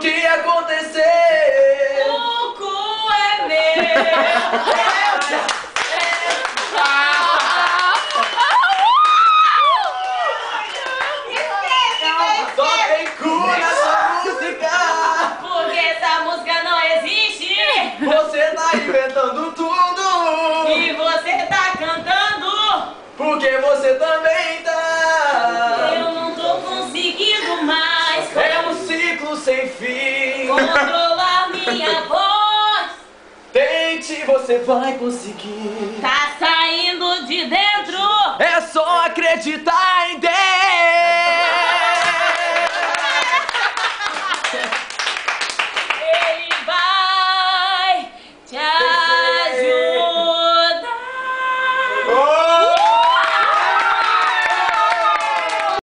que aconteceu? O cu é meu. Só tem cu nessa música. Porque essa música não existe. Você tá inventando tudo. E você tá cantando. Porque você também tá. Eu não tô conseguindo mais É um ciclo sem fim. controlar minha voz. Tente, você vai conseguir. Tá saindo de dentro. É só acreditar em Deus.